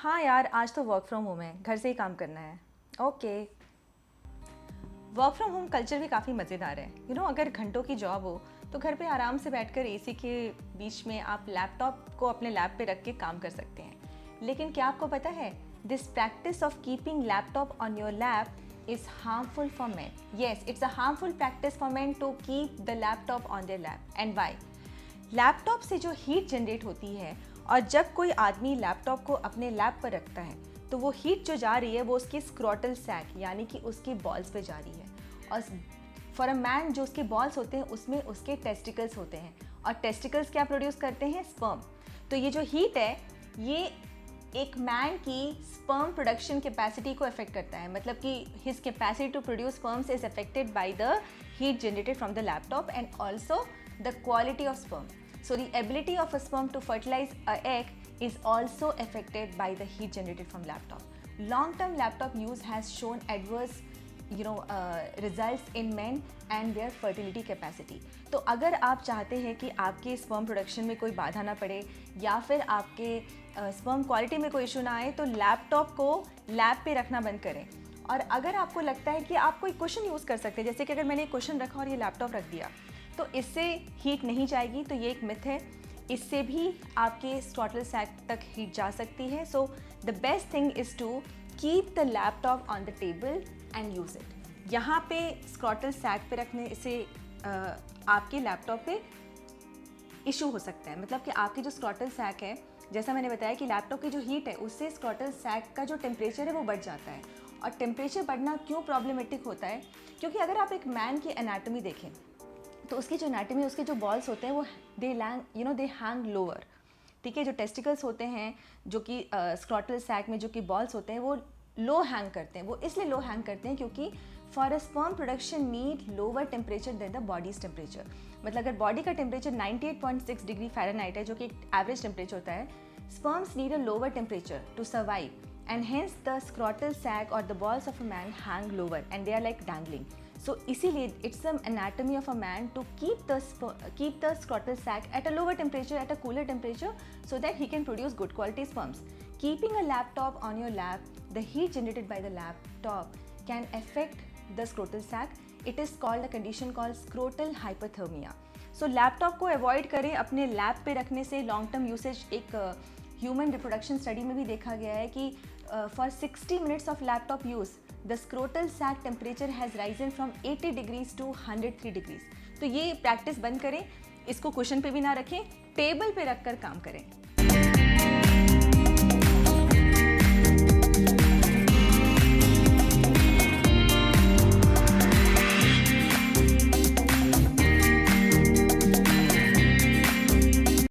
हाँ यार, आज तो वर्क फ्रॉम होम है, घर से ही काम करना है। Okay. Work from home culture भी काफ़ी मज़ेदार है। अगर घंटों की जॉब हो तो घर पे आराम से बैठकर एसी के बीच में आप लैपटॉप को अपने लैप पे रख के काम कर सकते हैं। लेकिन क्या आपको पता है, this practice of keeping laptop on your lap is harmful for man. Yes, it's a harmful practice for man to keep the laptop on their lap. And why? Laptop से जो हीट जनरेट होती है और जब कोई आदमी laptop को अपने लैप पर रखता है तो वो हीट जो जा रही है वो उसकी स्क्रोटल सैक यानी कि उसकी बॉल्स पे जा रही है। और फॉर अ मैन जो उसके बॉल्स होते हैं उसमें उसके टेस्टिकल्स होते हैं और टेस्टिकल्स क्या प्रोड्यूस करते हैं? स्पर्म। तो ये जो हीट है ये एक मैन की स्पर्म प्रोडक्शन कैपेसिटी को अफेक्ट करता है, मतलब कि his capacity to produce sperms is affected by the heat generated from the laptop and also the quality of sperm. So the ability of a sperm to fertilize an egg is also affected by the heat generated from laptop. Long-term laptop use has shown adverse results in men and their fertility capacity. तो अगर आप चाहते हैं कि आपके sperm production में कोई बाधा ना पड़े या फिर आपके sperm quality में कोई इशू ना आए तो लैपटॉप को लैब पे रखना बंद करें। और अगर आपको लगता है कि आप कोई क्वेश्चन यूज़ कर सकते हैं, जैसे कि अगर मैंने एक क्वेश्चन रखा और ये लैपटॉप रख दिया तो इससे हीट नहीं जाएगी, तो ये एक मिथ है। इससे भी आपके स्क्रॉटल सैक तक हीट जा सकती है। So the best thing is to keep the laptop on the table and use it. यहाँ पे स्क्रॉटल सैक पे रखने से आपके लैपटॉप पे इशू हो सकता है, मतलब कि आपकी जो स्क्रॉटल सैक है, जैसा मैंने बताया कि लैपटॉप की जो हीट है उससे स्क्रॉटल सैक का जो टेम्परेचर है वो बढ़ जाता है। और टेम्परेचर बढ़ना क्यों प्रॉब्लमेटिक होता है? क्योंकि अगर आप एक मैन की एनाटॉमी देखें तो उसकी जो एनाटॉमी, उसके जो बॉल्स होते हैं वो दे हैंग लोअर। ठीक है, जो टेस्टिकल्स होते हैं जो कि स्क्रॉटल सैक में जो कि बॉल्स होते हैं वो लो हैंग करते हैं। वो इसलिए लो हैंग करते हैं क्योंकि for a sperm production need lower temperature than the body's temperature. मतलब अगर बॉडी का टेम्परेचर 98.6 डिग्री फ़ारेनहाइट है जो कि एक एवरेज टेम्परेचर होता है, sperms need a lower temperature to survive and hence the scrotal sac or the balls of a man hang lower and they are like dangling. So इसीलिए it's the anatomy of a man to keep the scrotal sac at a lower temperature, at a cooler temperature, so that he can produce good quality sperms. Keeping a laptop on your lap, the heat generated by the laptop can affect the scrotal sac. It is called a condition called scrotal hypothermia. So laptop को avoid करें अपने lap पे रखने से। long term usage एक human reproduction study में भी देखा गया है कि for 60 minutes of laptop use the scrotal sac temperature has risen from 80 degrees to 103 degrees. तो ये प्रैक्टिस बंद करें, इसको क्वेश्चन पे भी ना रखें, टेबल पे रख कर काम करें।